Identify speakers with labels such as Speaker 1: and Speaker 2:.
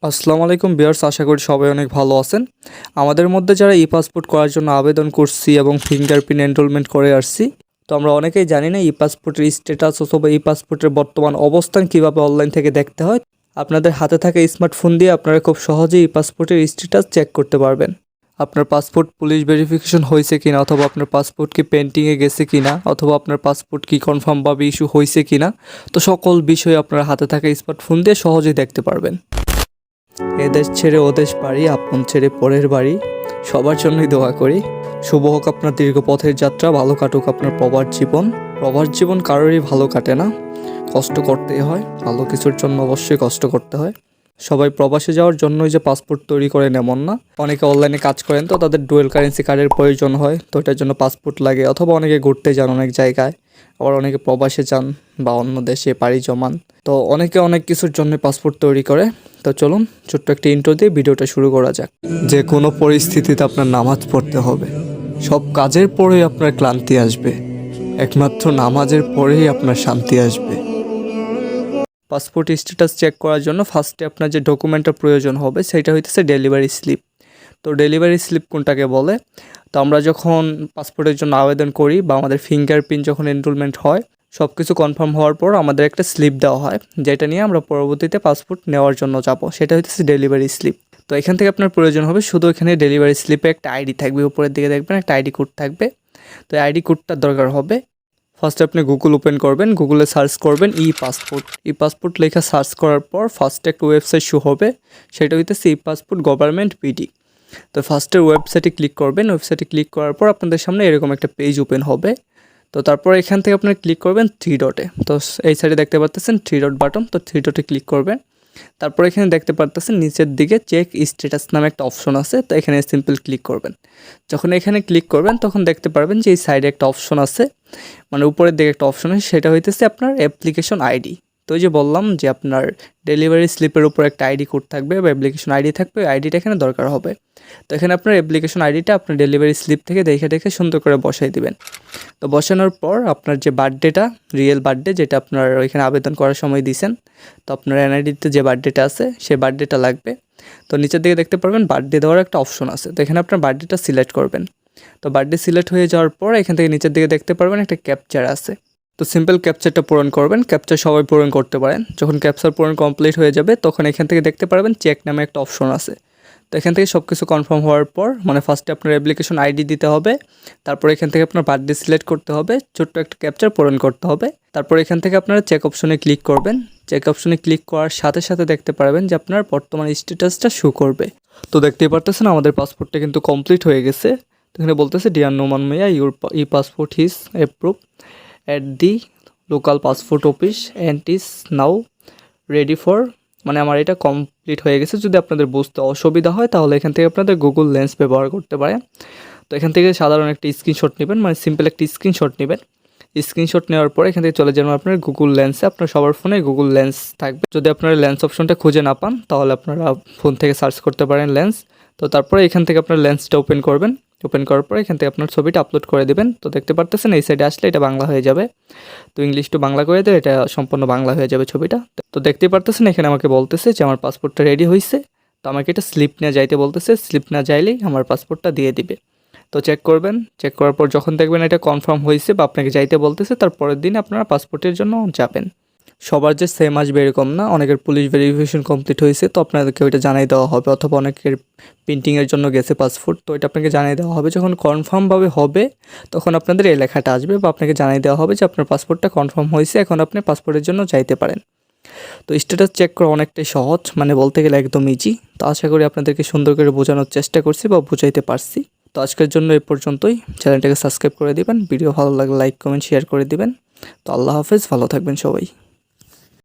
Speaker 1: আসসালামু আলাইকুম ভিউয়ার্স, আশা করি সবাই অনেক ভালো আছেন। আমাদের মধ্যে যারা ই পাসপোর্ট করার জন্য আবেদন করছি এবং ফিঙ্গারপ্রিন্ট এনরোলমেন্ট করে আসছি, তো আমরা অনেকেই জানি না ই পাসপোর্টের স্ট্যাটাস অথবা ই পাসপোর্টের বর্তমান অবস্থান কীভাবে অনলাইন থেকে দেখতে হয়। আপনাদের হাতে থাকা স্মার্টফোন দিয়ে আপনারা খুব সহজেই ই পাসপোর্টের স্ট্যাটাস চেক করতে পারবেন। আপনার পাসপোর্ট পুলিশ ভেরিফিকেশন হয়েছে কিনা, অথবা আপনার পাসপোর্ট কি পেন্টিংয়ে গেছে কিনা, অথবা আপনার পাসপোর্ট কি কনফার্মভাবে ইস্যু হয়েছে কিনা, তো সকল বিষয় আপনার হাতে থাকা স্মার্টফোন দিয়ে সহজেই দেখতে পারবেন। এদেশ ছেড়ে ওদেশ পাড়ি, আপন ছেড়ে পরের বাড়ি, সবার জন্যই দোয়া করি। শুভ হোক আপনার দীর্ঘ পথের যাত্রা, ভালো কাটুক আপনার প্রবাস জীবন। প্রবাস জীবন কারোরই ভালো কাটে না, কষ্ট করতেই হয়। ভালো কিছুর জন্য অবশ্যই কষ্ট করতে হয়। সবাই প্রবাসে যাওয়ার জন্যই যে পাসপোর্ট তৈরি করেন এমন না। অনেকে অনলাইনে কাজ করেন, তো তাদের ডুয়েল কারেন্সি কার্ডের প্রয়োজন হয়, তো এটার জন্য পাসপোর্ট লাগে। অথবা অনেকে ঘুরতে যান অনেক জায়গায়, আবার অনেকে প্রবাসে যান বা অন্য দেশে পাড়ি জমান, তো অনেকে অনেক কিছুর জন্য পাসপোর্ট তৈরি করে। তো চলুন ছোট্ট একটা ইন্ট্রো দিয়ে ভিডিওটা শুরু করা যাক। যে কোনো পরিস্থিতিতে আপনার নামাজ পড়তে হবে। সব কাজের পরেই আপনার ক্লান্তি আসবে, একমাত্র নামাজের পরেই আপনার শান্তি আসবে। পাসপোর্ট স্ট্যাটাস চেক করার জন্য ফার্স্টে আপনার যে ডকুমেন্টের প্রয়োজন হবে সেটা হইতেছে ডেলিভারি স্লিপ। তো ডেলিভারি স্লিপ কোনটাকে বলে? তো আমরা যখন পাসপোর্টের জন্য আবেদন করি বা আমাদের ফিঙ্গারপ্রিন্ট যখন এনরোলমেন্ট হয়, সব কিছু কনফার্ম হওয়ার পর আমাদের একটা স্লিপ দেওয়া হয়, যেটা নিয়ে আমরা পরবর্তীতে পাসপোর্ট নেওয়ার জন্য যাব। সেটা হইতেছে ডেলিভারি স্লিপ। তো এখান থেকে আপনার প্রয়োজন হবে শুধু এখানে ডেলিভারি স্লিপে একটা আইডি থাকবে, উপরের দিকে দেখবেন একটা আইডি কোড থাকবে। তো আইডি কোডটার দরকার হবে। ফার্স্টে আপনি গুগল ওপেন করবেন, গুগলে সার্চ করবেন ই পাসপোর্ট লেখা সার্চ করার পর ফার্স্টে একটা ওয়েবসাইট শো হবে, সেটা হইতেছে ই পাসপোর্ট গভর্নমেন্ট বিডি। তো ফার্স্টের ওয়েবসাইটে ক্লিক করবেন। ওয়েবসাইটে ক্লিক করার পর আপনাদের সামনে এরকম একটা পেজ ওপেন হবে। তো তারপর এখান থেকে আপনারা ক্লিক করবেন থ্রি ডটে। তো এই সাইডে দেখতে পাচ্ছেন থ্রি ডট বাটন, তো থ্রি ডটে ক্লিক করবেন। তারপর এখানে দেখতে পাচ্ছেন নিচের দিকে চেক স্ট্যাটাস নামে একটা অপশন আছে, তো এখানে সিম্পল ক্লিক করবেন। যখন এখানে ক্লিক করবেন তখন দেখতে পারবেন যে এই সাইডে একটা অপশন আছে, মানে উপরের দিকে একটা অপশন আছে, সেটা হইতেছে আপনার অ্যাপ্লিকেশন আইডি। তো ওই যে বললাম যে আপনার ডেলিভারি স্লিপের উপর একটা আইডি কোড থাকবে বা অ্যাপ্লিকেশন আইডি থাকবে, ওই আইডিটা এখানে দরকার হবে। তো এখানে আপনার অ্যাপ্লিকেশন আইডিটা আপনার ডেলিভারি স্লিপ থেকে দেখে দেখে সুন্দর করে বসাই দিবেন। তো বসানোর পর আপনার যে বার্থডেটা, রিয়েল বার্থডে যেটা আপনার ওইখানে আবেদন করার সময় দিয়েছেন, তো আপনার এনআইডিতে যে বার্থডেটা আছে সেই বার্থডেটা লাগবে। তো নিচের দিকে দেখতে পারবেন বার্থডে দেওয়ার একটা অপশন আছে, তো এখানে আপনার বার্থডেটা সিলেক্ট করবেন। তো বার্থডে সিলেক্ট হয়ে যাওয়ার পর এখান থেকে নিচের দিকে দেখতে পারবেন একটা ক্যাপচার আছে, তো সিম্পল ক্যাপচারটা পূরণ করবেন। ক্যাপচার সবাই পূরণ করতে পারেন। যখন ক্যাপচার পূরণ কমপ্লিট হয়ে যাবে তখন এখান থেকে দেখতে পারবেন চেক নামে একটা অপশন আছে। তো এখান থেকে সব কিছু কনফার্ম হওয়ার পর মানে ফার্স্টে আপনার অ্যাপ্লিকেশন আইডি দিতে হবে, তারপর এখান থেকে আপনার বার্থডে সিলেক্ট করতে হবে, ছোট্ট একটা ক্যাপচার পূরণ করতে হবে। তারপর এখান থেকে আপনারা চেক অপশনে ক্লিক করবেন। চেক অপশনে ক্লিক করার সাথে সাথে দেখতে পারবেন যে আপনার বর্তমান স্ট্যাটাসটা শো করবে। তো দেখতেই পারতেছেন আমাদের পাসপোর্টটা কিন্তু কমপ্লিট হয়ে গেছে। তো এখানে বলতেছে dear Noman Mia, your e passport is approve at the local passport office and is now ready for, মানে আমার এটা কমপ্লিট হয়ে গেছে। যদি আপনাদের বুঝতে অসুবিধা হয় তাহলে এখান থেকে আপনাদের গুগল লেন্স ব্যবহার করতে পারেন। তো এখান থেকে সাধারণ একটা স্ক্রিনশট নেবেন, মানে সিম্পল একটা স্ক্রিনশট নেবেন। স্ক্রিনশট নেওয়ার পর এখান থেকে চলে যাবেন আপনার গুগল লেন্সে। আপনার সবার ফোনে গুগল লেন্স থাকবে। যদি আপনারা লেন্স অপশনটা খুঁজে না পান তাহলে আপনারা ফোন থেকে সার্চ করতে পারেন লেন্স। তো তারপরে এখান থেকে আপনার লেন্সটা ওপেন করবেন। ওপেন করার পর এখান থেকে আপনার ছবিটা আপলোড করে দেবেন। তো দেখতে পারতেছেন এই সাইডে আসলে এটা বাংলা হয়ে যাবে, তো ইংলিশ টু বাংলা করে দেয়, এটা সম্পূর্ণ বাংলা হয়ে যাবে ছবিটা। তো দেখতেই পারতেছেন এখানে আমাকে বলতেছে যে আমার পাসপোর্টটা রেডি হয়েছে। তো আমাকে এটা স্লিপ নিয়ে যাইতে বলতেছে, স্লিপ না যাইলেই আমার পাসপোর্টটা দিয়ে দিবে। তো চেক করবেন। চেক করার পর যখন দেখবেন এটা কনফার্ম হয়েছে বা আপনাকে যাইতে বলতেছে, তারপরের দিন আপনারা পাসপোর্টের জন্য যাবেন। সবার যে সেম আসবে এরকম না, অনেকের পুলিশ ভেরিফিকেশন কমপ্লিট হয়েছে, তো আপনাদেরকে ওইটা জানিয়ে দেওয়া হবে। অথবা অনেকের প্রিন্টিংয়ের জন্য গেছে পাসপোর্ট, তো এটা আপনাকে জানিয়ে দেওয়া হবে। যখন কনফার্মভাবে হবে তখন আপনাদের এই লেখাটা আসবে বা আপনাকে জানিয়ে দেওয়া হবে যে আপনার পাসপোর্টটা কনফার্ম হয়েছে, এখন আপনি পাসপোর্টের জন্য যাইতে পারেন। তো স্ট্যাটাস চেক করা অনেকটাই সহজ, মানে বলতে গেলে একদম ইজি। তো আশা করি আপনাদেরকে সুন্দর করে বোঝানোর চেষ্টা করছি বা বুঝাইতে পারছি। তো আজকের জন্য এই পর্যন্তই। চ্যানেলটাকে সাবস্ক্রাইব করে দিবেন, ভিডিও ভালো লাগলে লাইক কমেন্ট শেয়ার করে দিবেন। তো আল্লাহ হাফেজ, ভালো থাকবেন সবাই।